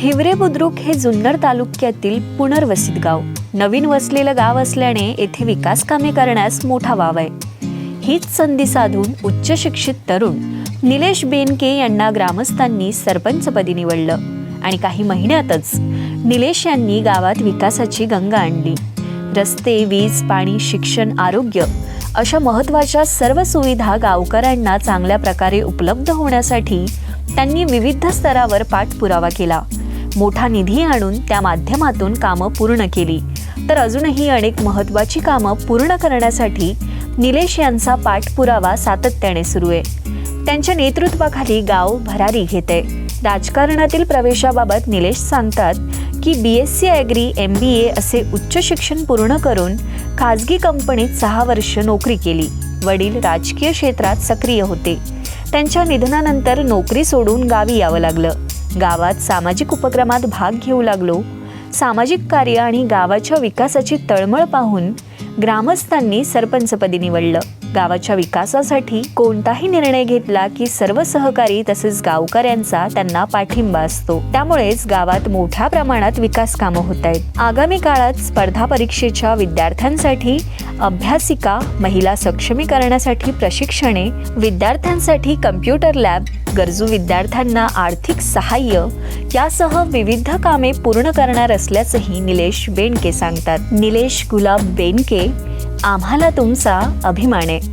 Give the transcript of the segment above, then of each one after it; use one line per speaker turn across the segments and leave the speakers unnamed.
हिवरे बुद्रुक हे जुन्नर तालुक्यातील पुनर्वसित गाव. नवीन वसलेलं गाव असल्याने येथे विकास कामे करण्यास मोठा वाव आहे. हीच संधी साधून उच्च शिक्षित तरुण निलेश बेनके यांना ग्रामस्थांनी सरपंचपदी निवडलं आणि काही महिन्यातच निलेश यांनी गावात विकासाची गंगा आणली. रस्ते, वीज, पाणी, शिक्षण, आरोग्य अशा महत्त्वाच्या सर्व सुविधा गावकऱ्यांना चांगल्या प्रकारे उपलब्ध होण्यासाठी त्यांनी विविध स्तरावर पाठपुरावा केला. मोठा निधी आणून त्या माध्यमातून कामं पूर्ण केली. तर अजूनही अनेक महत्त्वाची कामं पूर्ण करण्यासाठी निलेश यांचा पाठपुरावा सातत्याने सुरू आहे. त्यांच्या नेतृत्वाखाली गाव भरारी घेते. राजकारणातील प्रवेशाबाबत निलेश सांगतात की BSc ॲग्री, MBA असे उच्च शिक्षण पूर्ण करून खाजगी कंपनीत 6 वर्ष नोकरी केली. वडील राजकीय क्षेत्रात सक्रिय होते. त्यांच्या निधनानंतर नोकरी सोडून गावी यावं लागलं. गावात सामाजिक उपक्रमात भाग घेऊ लागलो. सामाजिक कार्य आणि गावाच्या विकासाची तळमळ पाहून ग्रामस्थांनी सरपंचपदी निवडलं. गावाच्या विकासासाठी कोणताही निर्णय घेतला की सर्व सहकारी तसेच गावकऱ्यांचा त्यांना पाठिंबा असतो. त्यामुळेच गावात मोठ्या प्रमाणात विकास कामं होत आहेत. आगामी काळात स्पर्धा परीक्षेच्या विद्यार्थ्यांसाठी अभ्यासिका, महिला सक्षमीकरणासाठी प्रशिक्षणे, विद्यार्थ्यांसाठी कम्प्युटर लॅब, गरजू विद्यार्थ्यांना आर्थिक सहाय्य यासह विविध कामे पूर्ण करणार असल्याचंही निलेश बेनके सांगतात. निलेश गुलाब बेनके, आम्हाला तुमचा अभिमान आहे.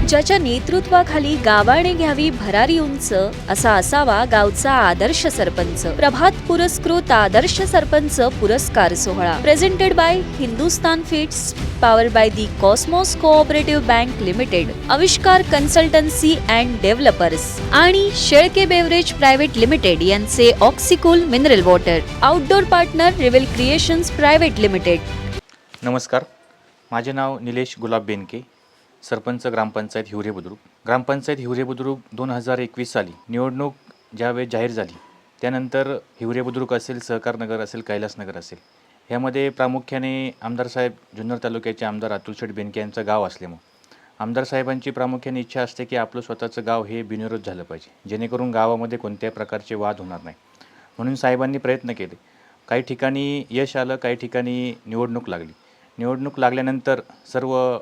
ज्याच्या नेतृत्वाखाली गावाने घ्यावी भरारी उंच असा असावा गावचा आदर्श सरपंच. प्रभात पुरस्कृत आदर्श सरपंच पुरस्कार सोहळा presented by Hindustan feeds, power by the Cosmos cooperative bank limited, Avishkar consultancy and developers आणि शेळके बेवरेज प्रायव्हेट लिमिटेड यांचे Oxycool mineral water. Outdoor partner Reveal creations private limited.
नमस्कार, माझे नाव निलेश गुलाब बेनके, सरपंच ग्रामपंचायत हिवरे बुद्रुक. ग्रामपंचायत हिवरे बुद्रुक 2021 साली निवडणूक ज्यावेळेस जाहीर झाली त्यानंतर हिवरे बुद्रुक असेल, सहकार नगर असेल, कैलासनगर असेल, ह्यामध्ये प्रामुख्याने आमदार साहेब, जुन्नर तालुक्याचे आमदार अतुल शेठ बेनके यांचं गाव असल्यामुळे आमदार साहेबांची प्रामुख्याने इच्छा असते की आपलं स्वतःचं गाव हे बिनविरोध झालं पाहिजे, जेणेकरून गावामध्ये कोणत्याही प्रकारचे वाद होणार नाही. म्हणून साहेबांनी प्रयत्न केले. काही ठिकाणी यश आलं, काही ठिकाणी निवडणूक लागली. निवडणूक लागल्यानंतर सर्व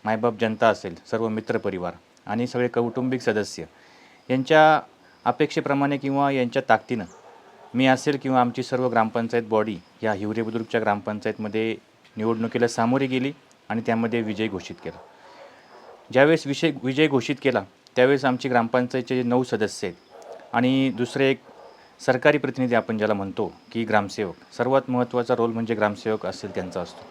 मायबाप जनता असेल, सर्व मित्रपरिवार आणि सगळे कौटुंबिक सदस्य यांच्या अपेक्षेप्रमाणे किंवा यांच्या ताकदीनं मी असेल किंवा आमची सर्व ग्रामपंचायत बॉडी या हिवरे बुद्रुकच्या ग्रामपंचायतमध्ये निवडणुकीला सामोरी गेली आणि त्यामध्ये विजय घोषित केला. ज्यावेळेस विजय घोषित केला त्यावेळेस आमची ग्रामपंचायतचे 9 सदस्य आहेत आणि दुसरे एक सरकारी प्रतिनिधी आपण ज्याला म्हणतो की ग्रामसेवक. सर्वात महत्त्वाचा रोल म्हणजे ग्रामसेवक असेल त्यांचा असतो.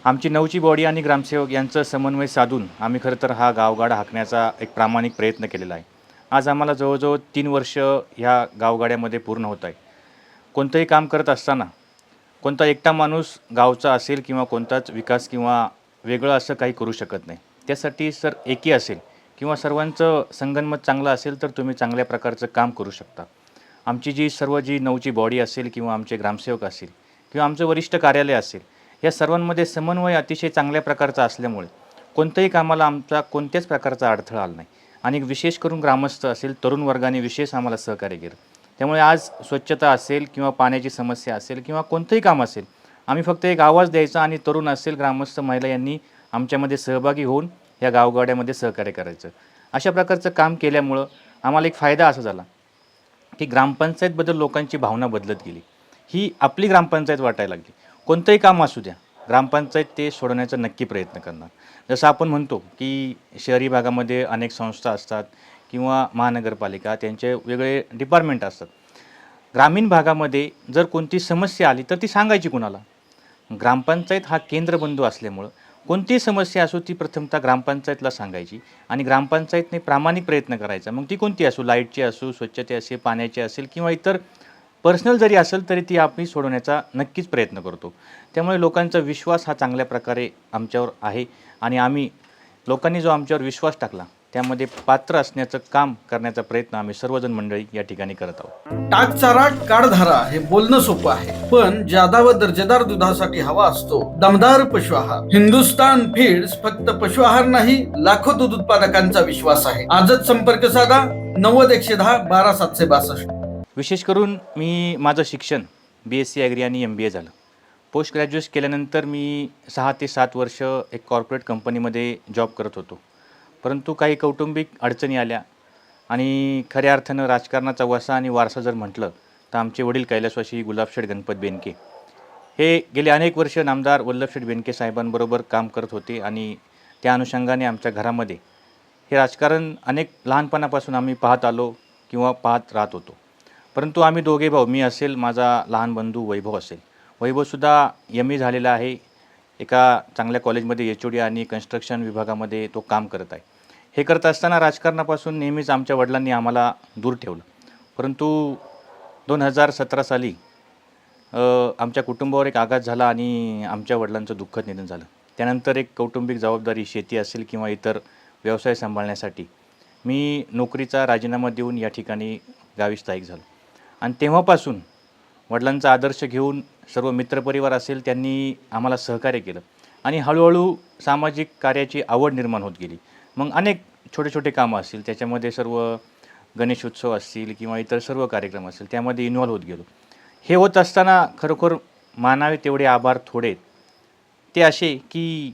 आमची 9ची बॉडी आणि ग्रामसेवक यांचं समन्वय साधून आम्ही खरं तर हा गावगाडा हाकण्याचा एक प्रामाणिक प्रयत्न केलेला आहे. आज आम्हाला जवळजवळ 3 वर्ष ह्या गावगाड्यामध्ये पूर्ण होत आहे. कोणतंही काम करत असताना कोणता एकटा माणूस गावचा असेल किंवा कोणताच विकास किंवा वेगळं असं काही करू शकत नाही. त्यासाठी सर एकी असेल किंवा सर्वांचं संगनमत चांगलं असेल तर तुम्ही चांगल्या प्रकारचं काम करू शकता. आमची जी 9ची बॉडी असेल किंवा आमचे ग्रामसेवक असेल किंवा आमचं वरिष्ठ कार्यालय असेल, या सर्वांमध्ये समन्वय अतिशय चांगल्या प्रकारचा असल्यामुळे कोणत्याही कामाला आमचा कोणत्याच प्रकारचा अडथळा आला नाही आणि विशेष करून ग्रामस्थ असेल, तरुण वर्गाने विशेष आम्हाला सहकार्य केलं. त्यामुळे आज स्वच्छता असेल किंवा पाण्याची समस्या असेल किंवा कोणतंही काम असेल, आम्ही फक्त एक आवाज द्यायचा आणि तरुण असेल, ग्रामस्थ महिला यांनी आमच्यामध्ये सहभागी होऊन या गावगाड्यामध्ये सहकार्य करायचं. अशा प्रकारचं काम केल्यामुळं आम्हाला एक फायदा असा झाला की ग्रामपंचायतबद्दल लोकांची भावना बदलत गेली. ही आपली ग्रामपंचायत वाटायला लागली. कोणतंही काम असू द्या, ग्रामपंचायत ते सोडवण्याचा नक्की प्रयत्न करणार. जसं आपण म्हणतो की शहरी भागामध्ये अनेक संस्था असतात किंवा महानगरपालिका, त्यांचे वेगळे डिपार्टमेंट असतात. ग्रामीण भागामध्ये जर कोणती समस्या आली तर ती सांगायची कुणाला? ग्रामपंचायत हा केंद्रबिंदू असल्यामुळं कोणतीही समस्या असो ती प्रथमतः ग्रामपंचायतला सांगायची आणि ग्रामपंचायतने प्रामाणिक प्रयत्न करायचा. मग ती कोणती असो, लाईटची असो, स्वच्छते असेल, पाण्याची असेल किंवा इतर पर्सनल जरी असेल तरी ती आम्ही सोडवण्याचा नक्कीच प्रयत्न करतो. त्यामुळे लोकांचा विश्वास हा चांगल्या प्रकारे आमच्यावर आहे आणि आम्ही लोकांनी जो आमच्यावर विश्वास टाकला त्यामध्ये पात्र असण्याचं काम करण्याचा प्रयत्न आम्ही सर्वजण मंडळी या ठिकाणी करत आहोत.
टाकचारा काढधारा हे बोलणं सोपं आहे, पण जादा व दर्जेदार दुधासाठी हवा असतो दमदार पशु आहार. हिंदुस्तान फीड्स फक्त पशु आहार नाही, लाखो दूध उत्पादकांचा विश्वास आहे. आजच संपर्क साधा 90 110 12 762.
विशेष करून मी माझं शिक्षण BSc ॲग्री आणि MBA झालं. पोस्ट ग्रॅज्युएट केल्यानंतर मी 6 ते 7 वर्ष एक कॉर्पोरेट कंपनीमध्ये जॉब करत होतो. परंतु काही कौटुंबिक अडचणी आल्या आणि खऱ्या अर्थानं राजकारणाचा वसा आणि वारसा जर म्हटलं तर आमचे वडील कैलासवासी गुलाबशेठ गणपत बेनके हे गेले अनेक वर्ष नामदार वल्लभशेठ बेनके साहेबांबरोबर काम करत होते आणि त्या अनुषंगाने आमच्या घरामध्ये हे राजकारण अनेक लहानपणापासून आम्ही पाहत आलो किंवा पाहत राहत होतो. परंतु आम्ही दोघे भाऊ, मी असेल, माझा लहान बंधू वैभव असेल, वैभवसुद्धा ME झालेला आहे. एका चांगल्या कॉलेजमध्ये HOD आणि कन्स्ट्रक्शन विभागामध्ये तो काम करत आहे. हे करत असताना राजकारणापासून नेहमीच आमच्या वडिलांनी आम्हाला दूर ठेवलं. परंतु 2017 साली आमच्या कुटुंबावर एक आघात झाला आणि आमच्या वडिलांचं दुःखद निधन झालं. त्यानंतर एक कौटुंबिक जबाबदारी, शेती असेल किंवा इतर व्यवसाय सांभाळण्यासाठी मी नोकरीचा राजीनामा देऊन या ठिकाणी गावी स्थायिक झालो. आणि तेव्हापासून वडिलांचा आदर्श घेऊन सर्व मित्रपरिवार असेल त्यांनी आम्हाला सहकार्य केलं आणि हळूहळू सामाजिक कार्याची आवड निर्माण होत गेली. मग अनेक छोटे छोटे कामं असतील, त्याच्यामध्ये सर्व गणेशोत्सव असतील किंवा इतर सर्व कार्यक्रम असतील, त्यामध्ये इन्व्हॉल्व होत गेलो. हे होत असताना खरोखर मानावे तेवढे आभार थोडे ते असे की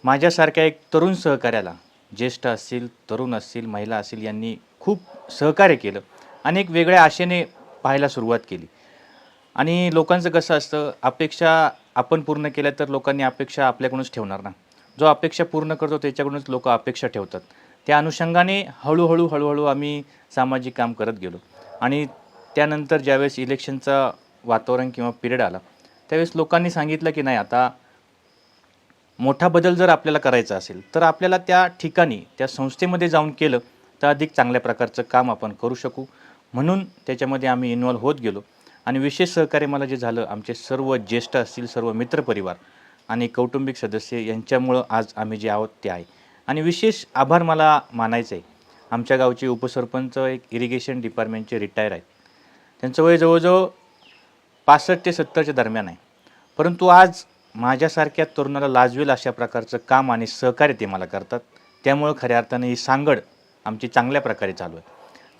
माझ्यासारख्या एक तरुण सहकार्याला, ज्येष्ठ असतील, तरुण असतील, महिला असतील, यांनी खूप सहकार्य केलं. अनेक वेगळ्या आशेने पाहायला सुरुवात केली. आणि लोकांचं कसं असतं, अपेक्षा आपण पूर्ण केल्या तर लोकांनी अपेक्षा आपल्याकडूनच ठेवणार ना. जो अपेक्षा पूर्ण करतो त्याच्याकडूनच लोक अपेक्षा ठेवतात. त्या अनुषंगाने हळूहळू आम्ही सामाजिक काम करत गेलो. आणि त्यानंतर ज्यावेळेस इलेक्शनचा वातावरण किंवा पिरियड आला त्यावेळेस लोकांनी सांगितलं की नाही, आता मोठा बदल जर आपल्याला करायचा असेल तर आपल्याला त्या ठिकाणी, त्या संस्थेमध्ये जाऊन केलं तर अधिक चांगल्या प्रकारचं काम आपण करू शकू. म्हणून त्याच्यामध्ये आम्ही इन्व्हॉल्व होत गेलो. आणि विशेष सहकार्य मला जे झालं, आमचे सर्व ज्येष्ठ असतील, सर्व मित्रपरिवार आणि कौटुंबिक सदस्य यांच्यामुळं आज आम्ही जे आहोत ते आहे. आणि विशेष आभार मला मानायचं आहे, आमच्या गावचे उपसरपंच एक इरिगेशन डिपार्टमेंटचे रिटायर आहेत. त्यांचं वय जवळजवळ 65 ते 70च्या दरम्यान आहे. परंतु आज माझ्यासारख्या तरुणाला लाजवेल अशा प्रकारचं काम आणि सहकार्य ते मला करतात. त्यामुळं खऱ्या अर्थाने ही सांगड आमची चांगल्या प्रकारे चालू आहे.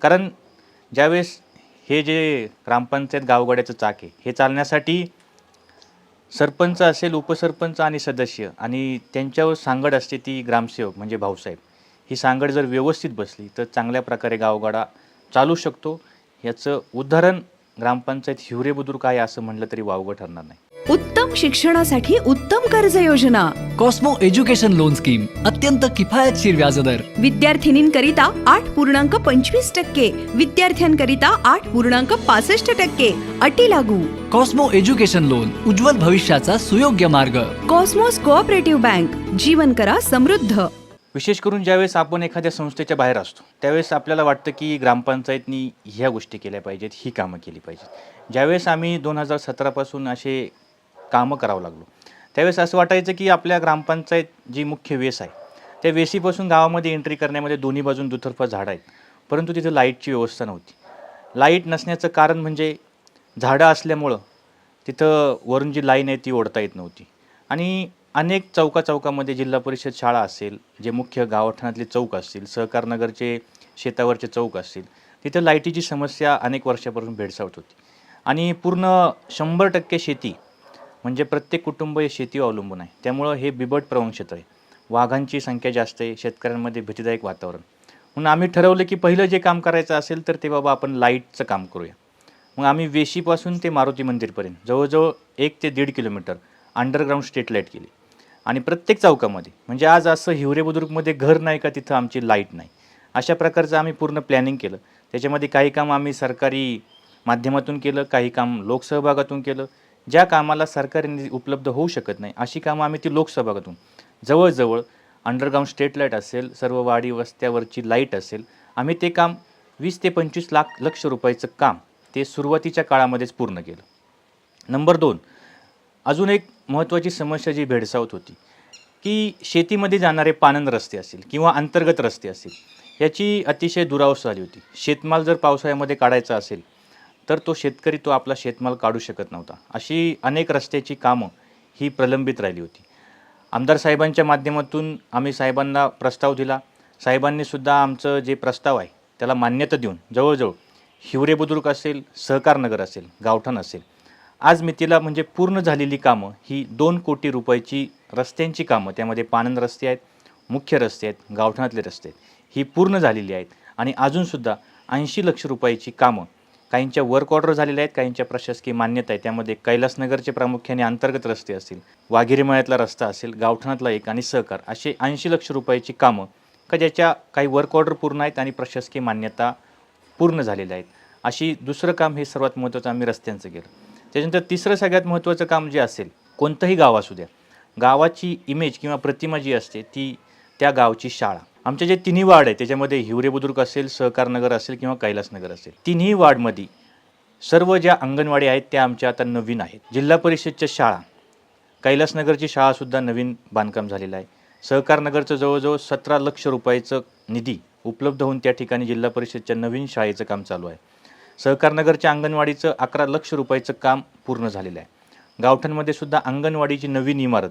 कारण ज्यावेळेस हे जे ग्रामपंचायत गावगाड्याचं चाक आहे, हे चालण्यासाठी सरपंच असेल, उपसरपंच आणि सदस्य आणि त्यांच्यावर सांगड असते ती ग्रामसेवक म्हणजे भाऊसाहेब. ही सांगड जर व्यवस्थित बसली तर चांगल्या प्रकारे गावगाडा चालू शकतो. याचं उदाहरण ग्रामपंचायत हिवरे बुद्रुक आहे असं म्हटलं तरी वावगं ठरणार नाही.
उत्तम शिक्षणासाठी उत्तम कर्ज योजना.
कॉस्मो एज्युकेशन लोन स्कीम, अत्यंत किफायतशीर व्याजदर.
विद्यार्थिनींकरिता 8.25%, विद्यार्थ्यांकरिता 8.65%. अटी लागू.
कॉस्मो एज्युकेशन लोन, उज्ज्वल भविष्याचा सुयोग्य मार्ग.
कॉस्मोस कोऑपरेटिव्ह बँक, जीवन करा समृद्ध.
विशेष करून ज्यावेळेस आपण एखाद्या संस्थेच्या बाहेर असतो त्यावेळेस आपल्याला वाटतं की ग्रामपंचायतनी ह्या गोष्टी केल्या पाहिजेत, ही कामं केली पाहिजेत. ज्यावेळेस आम्ही 2017पासून असे कामं करावं लागलो त्यावेळेस असं वाटायचं की आपल्या ग्रामपंचायत जी मुख्य वेस आहे त्या वेशीपासून गावामध्ये एंट्री करण्यामध्ये दोन्ही बाजून दुतर्फा झाडं आहेत, परंतु तिथं लाईटची व्यवस्था नव्हती. लाईट नसण्याचं कारण म्हणजे झाडं असल्यामुळं तिथं वरून जी लाईन आहे ती ओढता येत नव्हती. आणि अनेक चौकामध्ये जिल्हा परिषद शाळा असेल, जे मुख्य गावठाणातले चौक असतील, सहकारनगरचे शेतावरचे चौक असतील, तिथं लाईटीची समस्या अनेक वर्षापासून भेडसावत होती. आणि पूर्ण 100% शेती म्हणजे प्रत्येक कुटुंब हे शेतीवर अवलंबून आहे. त्यामुळं हे बिबट प्रवण क्षेत्र आहे. वाघांची संख्या जास्त आहे, शेतकऱ्यांमध्ये भीतीदायक वातावरण. म्हणून आम्ही ठरवलं की पहिलं जे काम करायचं असेल तर ते बाबा आपण लाईटचं काम करूया. मग आम्ही वेशीपासून ते मारुती मंदिरपर्यंत जवळजवळ 1 ते 1.5 किलोमीटर अंडरग्राऊंड स्ट्रीट लाईट केली. आणि प्रत्येक चौकामध्ये, म्हणजे आज असं हिवरे बुद्रुकमध्ये घर नाही का तिथं आमची लाईट नाही, अशा प्रकारचं आम्ही पूर्ण प्लॅनिंग केलं. त्याच्यामध्ये काही काम आम्ही सरकारी माध्यमातून केलं, काही काम लोकसहभागातून केलं. ज्या कामाला सरकारी निधी उपलब्ध होऊ शकत नाही अशी कामं आम्ही ती लोकसहभागातून जवळजवळ अंडरग्राऊंड स्ट्रीट लाईट असेल, सर्व वाडी वस्त्यावरची लाईट असेल, आम्ही ते काम 20 ते 25 लक्ष रुपयाचं काम ते सुरुवातीच्या काळामध्येच पूर्ण केलं. नंबर 2, अजून एक महत्त्वाची समस्या जी भेडसावत होती की शेतीमध्ये जाणारे पाणंद रस्ते असतील किंवा अंतर्गत रस्ते असतील याची अतिशय दुरावस्था झाली होती. शेतमाल जर पावसाळ्यामध्ये काढायचा असेल तर तो शेतकरी तो आपला शेतमाल काढू शकत नव्हता. अशी अनेक रस्त्याची कामं ही प्रलंबित राहिली होती. आमदार साहेबांच्या माध्यमातून आम्ही साहेबांना प्रस्ताव दिला. साहेबांनीसुद्धा आमचं जे प्रस्ताव आहे त्याला मान्यता देऊन जवळजवळ हिवरे बुद्रुक असेल, सहकार नगर असेल, गावठाण असेल, आज मितीला म्हणजे पूर्ण झालेली कामं ही 2 कोटी रुपयाची रस्त्यांची कामं, त्यामध्ये पाणंद रस्ते आहेत, मुख्य रस्ते आहेत, गावठाणातले रस्ते आहेत, ही पूर्ण झालेली आहेत. आणि अजूनसुद्धा 80 लक्ष रुपयाची कामं काहींच्या वर्क ऑर्डर झालेल्या आहेत, काहींच्या प्रशासकीय मान्यता आहे. त्यामध्ये कैलासनगरचे प्रामुख्याने अंतर्गत रस्ते असतील, वाघिरीमळ्यातला रस्ता असेल, गावठाणातला एक आणि सहकार, असे 80 लक्ष रुपयाची कामं का ज्याच्या काही वर्क ऑर्डर पूर्ण आहेत आणि प्रशासकीय मान्यता पूर्ण झालेल्या आहेत. अशी दुसरं काम हे सर्वात महत्त्वाचं आम्ही रस्त्यांचं केलं. त्याच्यानंतर तिसरं सगळ्यात महत्त्वाचं काम जे असेल, कोणतंही गाव असू द्या, गावाची इमेज किंवा प्रतिमा जी असते ती त्या गावची शाळा. आमचे जे तिन्ही वार्ड आहे त्याच्यामध्ये हिवरे बुद्रुक असेल, सहकार नगर असेल किंवा कैलासनगर असेल, तिन्ही वार्डमध्ये सर्व ज्या अंगणवाडी आहेत त्या आमच्या आता नवीन आहेत. जिल्हा परिषदच्या शाळा, कैलासनगरची शाळासुद्धा नवीन बांधकाम झालेलं आहे. सहकार नगरचं जवळजवळ 17 लक्ष रुपयाचं निधी उपलब्ध होऊन त्या ठिकाणी जिल्हा परिषदच्या नवीन शाळेचं काम चालू आहे. सहकार नगरच्या अंगणवाडीचं 11 लक्ष रुपयाचं काम पूर्ण झालेलं आहे. गावठाणमध्ये सुद्धा अंगणवाडीची नवीन इमारत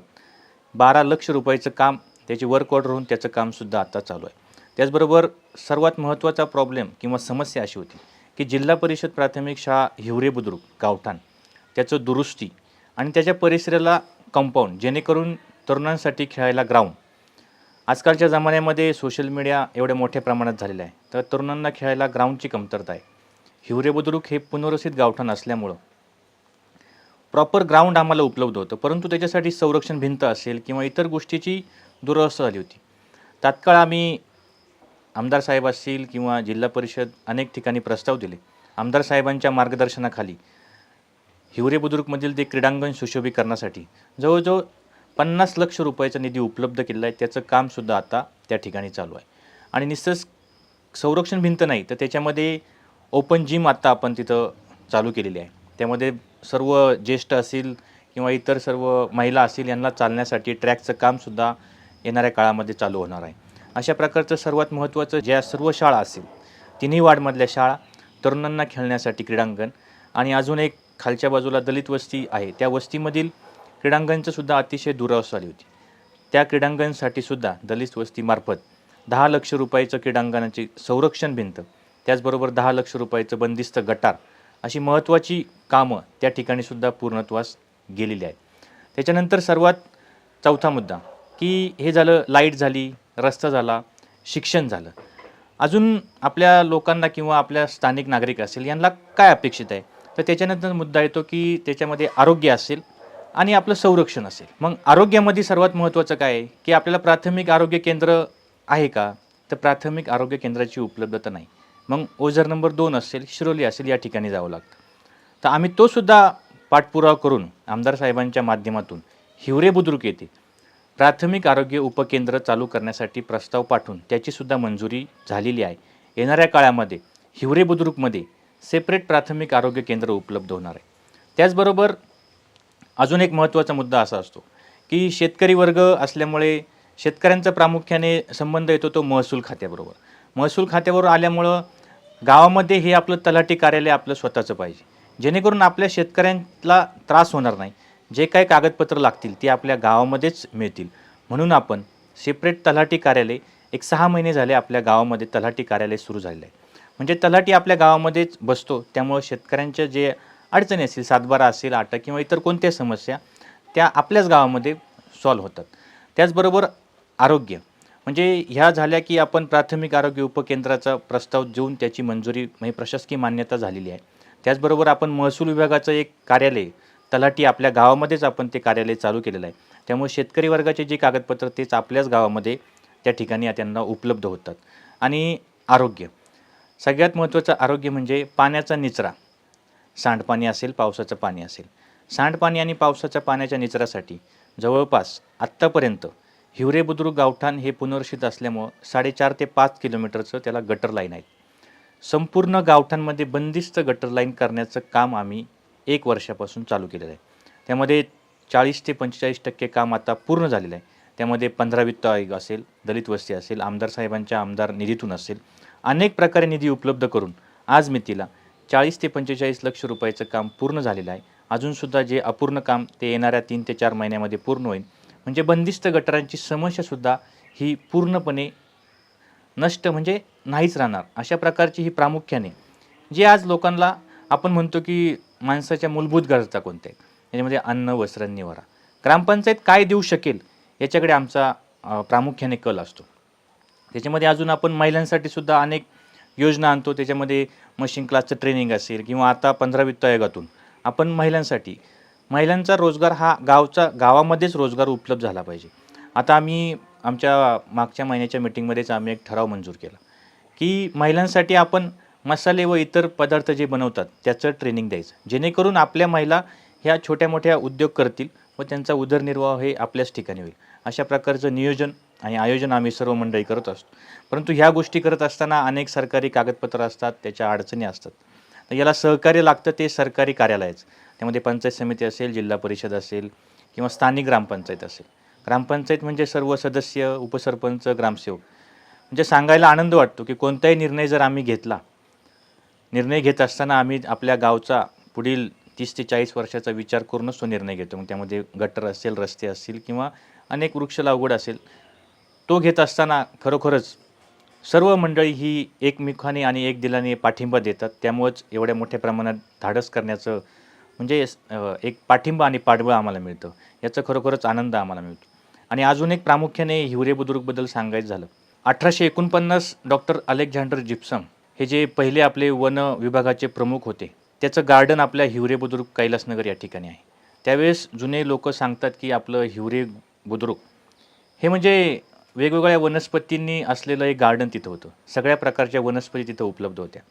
12 लक्ष रुपयाचं काम, त्याची वर्क ऑर्डर होऊन त्याचं कामसुद्धा आता चालू आहे. त्याचबरोबर सर्वात महत्त्वाचा प्रॉब्लेम किंवा समस्या अशी होती की जिल्हा परिषद प्राथमिक शाळा हिवरे बुद्रुक गावठाण त्याचं दुरुस्ती आणि त्याच्या परिसराला कंपाऊंड, जेणेकरून तरुणांसाठी खेळायला ग्राउंड. आजकालच्या जमान्यामध्ये सोशल मीडिया एवढ्या मोठ्या प्रमाणात झालेला आहे, तर तरुणांना खेळायला ग्राउंडची कमतरता आहे. हिवरे बुद्रुक हे पुनर्वसित गावठाण असल्यामुळं प्रॉपर ग्राउंड आम्हाला उपलब्ध होतं, परंतु त्याच्यासाठी संरक्षण भिंत असेल किंवा इतर गोष्टीची दुरावस्था झाली होती. तात्काळ आम्ही आमदार साहेब असतील किंवा जिल्हा परिषद अनेक ठिकाणी प्रस्ताव दिले. आमदार साहेबांच्या मार्गदर्शनाखाली हिवरे बुद्रुकमधील ते क्रीडांगण सुशोभीकरणासाठी जवळजवळ 50 लक्ष रुपयाचा निधी उपलब्ध केलेला आहे. त्याचं कामसुद्धा आता त्या ठिकाणी चालू आहे. आणि नुसतंच संरक्षण भिंत नाही तर त्याच्यामध्ये ओपन जिम आत्ता आपण तिथं चालू केलेली आहे. त्यामध्ये सर्व ज्येष्ठ असतील किंवा इतर सर्व महिला असतील यांना चालण्यासाठी ट्रॅकचं कामसुद्धा येणाऱ्या काळामध्ये चालू होणार आहे. अशा प्रकारचं सर्वात महत्त्वाचं ज्या सर्व शाळा असतील, तिन्ही वार्डमधल्या शाळा, तरुणांना खेळण्यासाठी क्रीडांगण आणि अजून एक खालच्या बाजूला दलित वस्ती आहे, त्या वस्तीमधील क्रीडांगणचंसुद्धा अतिशय दुरावस्था झाली होती. त्या क्रीडांगणसाठी सुद्धा दलित वस्तीमार्फत 10 लक्ष रुपयाचं क्रीडांगणाची संरक्षण भिंत, त्याचबरोबर 10 लक्ष रुपयाचं बंदिस्त गटार, अशी महत्त्वाची कामं त्या ठिकाणीसुद्धा पूर्णत्वास गेलेली आहेत. त्याच्यानंतर सर्वात चौथा मुद्दा की हे झालं, लाईट झाली, रस्ता झाला, शिक्षण झालं. अजून आपल्या लोकांना किंवा आपल्या स्थानिक नागरिक असेल यांना काय अपेक्षित आहे, तर त्याच्यानंतर मुद्दा येतो की त्याच्यामध्ये आरोग्य असेल आणि आपलं संरक्षण असेल. मग आरोग्यामध्ये सर्वात महत्त्वाचं काय आहे की आपल्याला प्राथमिक आरोग्य केंद्र आहे का, तर प्राथमिक आरोग्य केंद्राची उपलब्धता नाही. मग ओझर नंबर 2 असेल, शिरोली असेल, या ठिकाणी जावं लागतं. तर आम्ही तोसुद्धा पाठपुरावा करून आमदार साहेबांच्या माध्यमातून हिवरे बुद्रुक येथे प्राथमिक आरोग्य उपकेंद्र चालू करण्यासाठी प्रस्ताव पाठवून त्याचीसुद्धा मंजुरी झालेली आहे. येणाऱ्या काळामध्ये हिवरे बुद्रुकमध्ये सेपरेट प्राथमिक आरोग्य केंद्र उपलब्ध होणार आहे. त्याचबरोबर अजून एक महत्त्वाचा मुद्दा असा असतो की शेतकरी वर्ग असल्यामुळे शेतकऱ्यांचा प्रामुख्याने संबंध येतो तो महसूल खात्याबरोबर. महसूल खात्याबरोबर आल्यामुळं गावामध्ये हे आपलं तलाठी कार्यालय आपलं स्वतःचं पाहिजे, जेणेकरून आपल्या शेतकऱ्यांना त्रास होणार नाही. जे काही कागदपत्र लागतील ते आपल्या गावामध्येच मिळतील. म्हणून आपण सेपरेट तलाठी कार्यालय, एक 6 महिने झाले आपल्या गावामध्ये तलाठी कार्यालय सुरू झालेलं आहे. म्हणजे तलाठी आपल्या गावामध्येच बसतो, त्यामुळं शेतकऱ्यांच्या जे अडचणी असतील, सातबारा असेल, अटक किंवा इतर कोणत्याही समस्या त्या आपल्याच गावामध्ये सॉल्व्ह होतात. त्याचबरोबर आरोग्य म्हणजे ह्या झाल्या की आपण प्राथमिक आरोग्य उपकेंद्राचा प्रस्ताव देऊन त्याची मंजुरी म्हणजे प्रशासकीय मान्यता झालेली आहे. त्याचबरोबर आपण महसूल विभागाचं एक कार्यालय तलाठी आपल्या गावामध्येच आपण ते कार्यालय चालू केलेलं आहे. त्यामुळे शेतकरी वर्गाचे जे कागदपत्र तेच आपल्याच गावामध्ये त्या ठिकाणी त्यांना उपलब्ध होतात. आणि आरोग्य, सगळ्यात महत्त्वाचं आरोग्य म्हणजे पाण्याचा निचरा, सांडपाणी असेल, पावसाचं पाणी असेल. सांडपाणी आणि पावसाच्या पाण्याच्या निचरासाठी जवळपास आत्तापर्यंत हिवरे बुद्रुक गावठाण हे पुनर्वसित असल्यामुळं 4.5 ते 5 किलोमीटरचं त्याला गटर लाईन आहे. संपूर्ण गावठाणमध्ये बंदिस्त गटर लाईन करण्याचं काम आम्ही 1 वर्षापासून चालू केलेलं आहे. त्यामध्ये 40 ते 45% काम आता पूर्ण झालेलं आहे. त्यामध्ये 15 वित्त आयोग असेल, दलित वस्ती असेल, आमदार साहेबांच्या आमदार निधीतून असेल, अनेक प्रकारे निधी उपलब्ध करून आज मितीला 40 ते 45 लक्ष रुपयाचं काम पूर्ण झालेलं आहे. अजूनसुद्धा जे अपूर्ण काम ते येणाऱ्या 3 ते 4 महिन्यामध्ये पूर्ण होईल. म्हणजे बंदिस्त गटारांची समस्यासुद्धा ही पूर्णपणे नष्ट म्हणजे नाहीच राहणार. अशा प्रकारची ही प्रामुख्याने जे आज लोकांना आपण म्हणतो की माणसाच्या मूलभूत गरजा कोणत्या आहेत, याच्यामध्ये अन्न, वस्त्र, निवारा. ग्रामपंचायत काय देऊ शकेल याच्याकडे आमचा प्रामुख्याने कल असतो. त्याच्यामध्ये अजून आपण महिलांसाठी सुद्धा अनेक योजना आणतो. त्याच्यामध्ये मशीन क्लासचं ट्रेनिंग असेल किंवा आता 15 वित्त आयोगातून आपण महिलांचा रोजगार हा गावामध्येच रोजगार उपलब्ध झाला पाहिजे. आता आम्ही आमच्या मागच्या महिन्याच्या मीटिंगमध्येच आम्ही एक ठराव मंजूर केला की महिलांसाठी आपण मसाले व इतर पदार्थ जे बनवतात त्याचं ट्रेनिंग द्यायचं, जेणेकरून आपल्या महिला ह्या छोट्या मोठ्या उद्योग करतील व त्यांचा उदरनिर्वाह हे आपल्याच ठिकाणी होईल. अशा प्रकारचं नियोजन आणि आयोजन आम्ही सर्व मंडळी करत असतो. परंतु ह्या गोष्टी करत असताना अनेक सरकारी कागदपत्रं असतात, त्याच्या अडचणी असतात. तर याला सहकार्य लागतं ते सरकारी कार्यालयाचं. त्यामध्ये पंचायत समिती असेल, जिल्हा परिषद असेल किंवा स्थानिक ग्रामपंचायत असेल. ग्रामपंचायत म्हणजे सर्व सदस्य, उपसरपंच, ग्रामसेवक. म्हणजे सांगायला आनंद वाटतो की कोणताही निर्णय जर आम्ही निर्णय घेत असताना आम्ही आपल्या गावचा पुढील 30 ते 40 वर्षाचा विचार करूनच तो निर्णय घेतो. मग त्यामध्ये गटर असेल, रस्ते असतील किंवा अनेक वृक्ष लागवड असेल. तो घेत असताना खरोखरच सर्व मंडळी ही एकमुखाने आणि एक दिलाने पाठिंबा देतात. त्यामुळंच एवढ्या मोठ्या प्रमाणात धाडस करण्याचं म्हणजे एक पाठिंबा आणि पाठबळ आम्हाला मिळतं. याचा खरोखरच आनंद आम्हाला मिळतो. आणि अजून एक प्रामुख्याने हिवरे बुद्रुकबद्दल सांगायचं झालं, 1849 डॉक्टर अलेक्झांडर जिप्सम हे जे पहिले आपले वन विभागाचे प्रमुख होते, त्याचं गार्डन आपल्या हिवरे बुद्रुक कैलासनगर या ठिकाणी आहे. त्यावेळेस जुने लोक सांगतात की आपलं हिवरे बुद्रुक हे म्हणजे वेगवेगळ्या वनस्पतींनी असलेलं एक गार्डन तिथं होतं. सगळ्या प्रकारच्या वनस्पती तिथं उपलब्ध होत्या.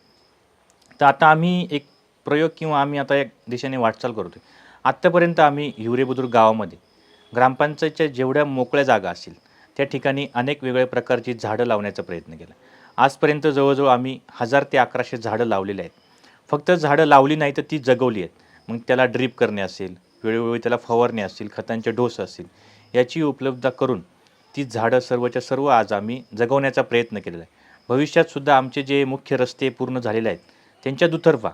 तर आता आम्ही एक प्रयोग किंवा आम्ही आता एक दिशेने वाटचाल करतो. आत्तापर्यंत आम्ही हिवरे बुद्रुक गावामध्ये ग्रामपंचायतच्या जेवढ्या मोकळ्या जागा असतील त्या ठिकाणी अनेक वेगवेगळ्या प्रकारची झाडं लावण्याचा प्रयत्न केला. आजपर्यंत जवळजवळ आम्ही 1000 ते 1100 झाडं लावलेली आहेत. फक्त झाडं लावली नाही तर ती जगवली आहेत. मग त्याला ड्रीप करणे असेल, वेळोवेळी त्याला फवारणे असतील, खतांचे डोस असतील, याची उपलब्धता करून ती झाडं सर्वच्या सर्व आज आम्ही जगवण्याचा प्रयत्न केलेला आहे. भविष्यातसुद्धा आमचे जे मुख्य रस्ते पूर्ण झालेले आहेत त्यांच्या दुतर्फा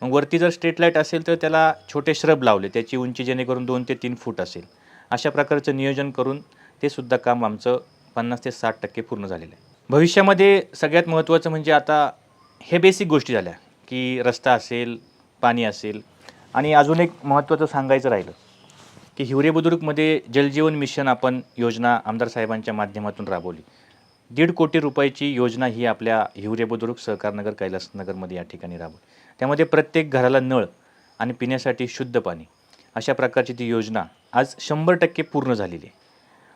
मग वरती जर स्ट्रीट लाईट असेल तर त्याला छोटे श्रब लावले, त्याची उंची जेणेकरून 2 ते 3 फूट असेल. अशा प्रकारचं नियोजन करून ते सुद्धा काम आमचं 50 ते 60% पूर्ण झालेलं आहे. भविष्यामध्ये सगळ्यात महत्त्वाचं म्हणजे आता हे बेसिक गोष्टी झाल्या की रस्ता असेल, पाणी असेल. आणि अजून एक महत्त्वाचं सांगायचं राहिलं की हिवरे बुद्रुकमध्ये जलजीवन मिशन आपण योजना आमदार साहेबांच्या माध्यमातून राबवली. 1.5 कोटी रुपयाची योजना ही आपल्या हिवरे बुद्रुक सहकारनगर कैलासनगरमध्ये या ठिकाणी राबवली. त्यामध्ये प्रत्येक घराला नळ आणि पिण्यासाठी शुद्ध पाणी अशा प्रकारची ती योजना आज 100% पूर्ण झालेली आहे.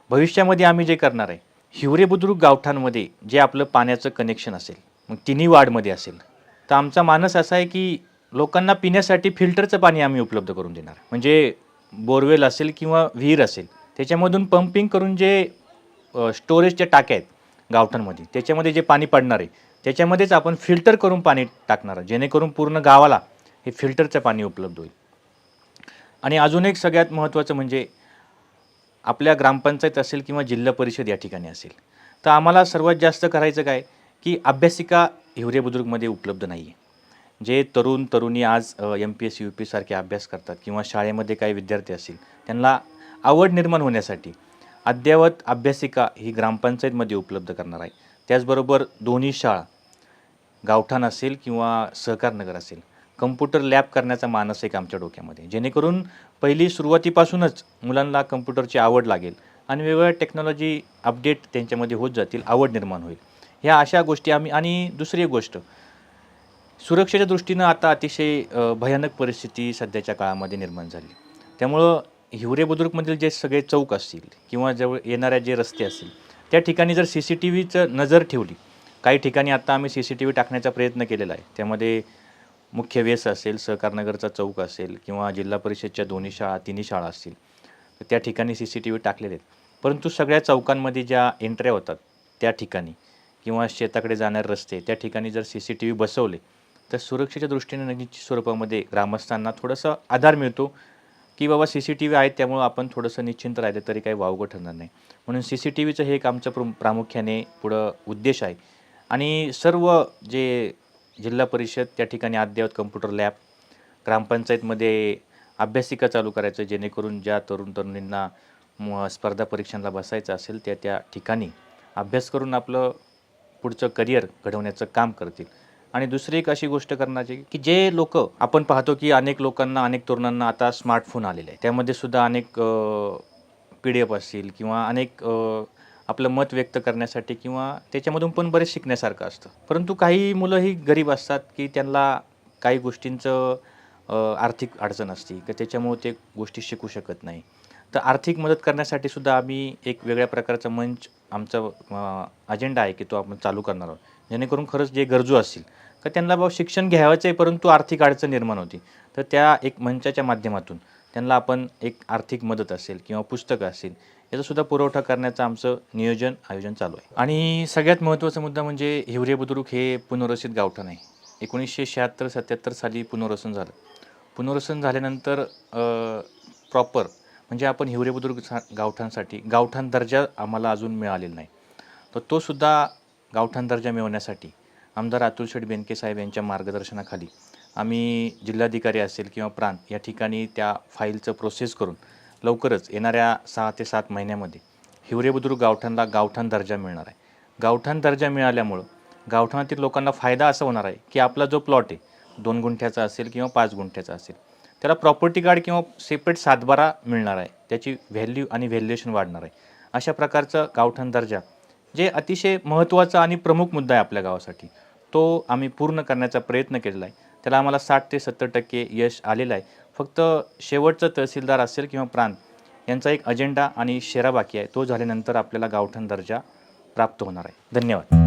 भविष्यामध्ये आम्ही जे करणार आहे, हिवरे बुद्रुक गावठाणमध्ये जे आपलं पाण्याचं कनेक्शन असेल, मग तिन्ही वार्डमध्ये असेल, तर आमचा मानस असा आहे की लोकांना पिण्यासाठी फिल्टरचं पाणी आम्ही उपलब्ध करून देणार. म्हणजे बोरवेल असेल किंवा विहीर असेल त्याच्यामधून पंपिंग करून जे स्टोरेजच्या टाक्या आहेत गावठाणमध्ये त्याच्यामध्ये जे पाणी पडणार आहे त्याच्यामध्येच आपण फिल्टर करून पाणी टाकणार, जेणेकरून पूर्ण गावाला हे फिल्टरचं पाणी उपलब्ध होईल. आणि अजून एक सगळ्यात महत्त्वाचं म्हणजे आपल्या ग्रामपंचायत असेल किंवा जिल्हा परिषद या ठिकाणी असेल तर आम्हाला सर्वात जास्त करायचं काय की अभ्यासिका हिवरे बुद्रुकमध्ये उपलब्ध नाही आहे. जे तरुणी आज MPSC UPSC सारखे अभ्यास करतात किंवा शाळेमध्ये काही विद्यार्थी असतील त्यांना आवड निर्माण होण्यासाठी अद्ययावत अभ्यासिका ही ग्रामपंचायतमध्ये उपलब्ध करणार आहे. त्याचबरोबर दोन्ही शाळा गावठाण असेल किंवा सहकारनगर असेल कम्प्युटर लॅब करण्याचा मानस एक आमच्या डोक्यामध्ये, जेणेकरून पहिली सुरुवातीपासूनच मुलांना कम्प्युटरची आवड लागेल आणि वेगवेगळ्या टेक्नॉलॉजी अपडेट त्यांच्यामध्ये होत जातील, आवड निर्माण होईल. ह्या अशा गोष्टी आम्ही. आणि दुसरी एक गोष्ट, सुरक्षेच्या दृष्टीनं आता अतिशय भयानक परिस्थिती सध्याच्या काळामध्ये निर्माण झाली. त्यामुळं हिवरे बुद्रुकमधील जे सगळे चौक असतील किंवा जवळ येणाऱ्या जे रस्ते असतील त्या ठिकाणी जर CCTVचं नजर ठेवली, काही ठिकाणी आता आम्ही CCTV टाकण्याचा प्रयत्न केलेला आहे. त्यामध्ये मुख्य वेस असेल, सहकारनगरचा चौक असेल किंवा जिल्हा परिषदच्या दोन्ही शाळा, तिन्ही शाळा असतील तर त्या ठिकाणी CCTV टाकलेले आहेत. परंतु सगळ्या चौकांमध्ये ज्या एंट्र्या होतात त्या ठिकाणी किंवा शेताकडे जाणारे रस्ते त्या ठिकाणी जर CCTV बसवले तर सुरक्षेच्या दृष्टीने निश्चित स्वरूपामध्ये ग्रामस्थांना थोडासा आधार मिळतो की बाबा CCTV आहेत त्यामुळं आपण थोडंसं निश्चिंत राहिलं तरी काही वावगं ठरणार नाही. म्हणून CCTVचं हे एक आमचं प्रामुख्याने पुढं उद्देश आहे. आणि सर्व जे जिल्हा परिषद त्या ठिकाणी अद्ययावत कम्प्युटर लॅब, ग्रामपंचायतमध्ये अभ्यासिका चालू करायचं जेणेकरून ज्या तरुणींना स्पर्धा परीक्षांना बसायचं असेल त्या ठिकाणी अभ्यास करून आपलं पुढचं करिअर घडवण्याचं काम करतील. आणि दुसरी एक अशी गोष्ट करण्याची की जे लोक आपण पाहतो की अनेक लोकांना, अनेक तरुणांना आता स्मार्टफोन आलेले आहे. त्यामध्ये सुद्धा अनेक PDF असतील किंवा अनेक आपलं मत व्यक्त करण्यासाठी किंवा त्याच्यामधून पण बरेच शिकण्यासारखं असतं. परंतु काही मुलं ही गरीब असतात की त्यांना काही गोष्टींचं आर्थिक अडचण असते की त्याच्यामुळे ते गोष्टी शिकू शकत नाही. तर आर्थिक मदत करण्यासाठी सुद्धा आम्ही एक वेगळ्या प्रकारचा मंच आमचा अजेंडा आहे की तो आपण चालू करणार आहोत. जेणेकरून खरंच जे गरजू असतील का त्यांना शिक्षण घ्यायचं आहे परंतु आर्थिक अडचण निर्माण होती, तर त्या एक मंचाच्या माध्यमातून त्यांना आपण एक आर्थिक मदत असेल किंवा पुस्तकं असेल याचासुद्धा पुरवठा करण्याचं आमचं आयोजन चालू आहे. आणि सगळ्यात महत्त्वाचा मुद्दा म्हणजे हिवरे बुद्रुक हे पुनर्वसित गावठाण आहे. 1976-77 साली पुनर्वसन झालं. पुनर्वसन झाल्यानंतर प्रॉपर म्हणजे आपण हिवरे बुद्रुक गावठाणसाठी गावठाण दर्जा आम्हाला अजून मिळालेला नाही. तर तोसुद्धा गावठाण दर्जा मिळवण्यासाठी आमदार अतुल शेठ बेनके साहेब यांच्या मार्गदर्शनाखाली आम्ही जिल्हाधिकारी असेल किंवा प्रांत या ठिकाणी त्या फाईलचं प्रोसेस करून लवकरच येणाऱ्या 6 ते 7 महिन्यामध्ये हिवरे बुद्रुक गावठाणला गावठाण दर्जा मिळणार आहे. गावठाण दर्जा मिळाल्यामुळं गावठाणातील लोकांना फायदा असा होणार आहे की आपला जो प्लॉट आहे 2 गुंठ्याचा असेल किंवा 5 गुंठ्याचा असेल त्याला प्रॉपर्टी कार्ड किंवा सेपरेट सातबारा मिळणार आहे. त्याची व्हॅल्यू आणि व्हॅल्युएशन वाढणार आहे. अशा प्रकारचं गावठाण दर्जा जे अतिशय महत्त्वाचा आणि प्रमुख मुद्दा आहे आपल्या गावासाठी, तो आम्ही पूर्ण करण्याचा प्रयत्न केलेला आहे. त्याला आम्हाला 60 ते 70% यश आलेलं आहे. फक्त शेवटचं तहसीलदार असेल किंवा प्रांत यांचा एक अजेंडा आणि शेरा बाकी आहे. तो झाल्यानंतर आपल्याला गावठाण दर्जा प्राप्त होणार आहे. धन्यवाद.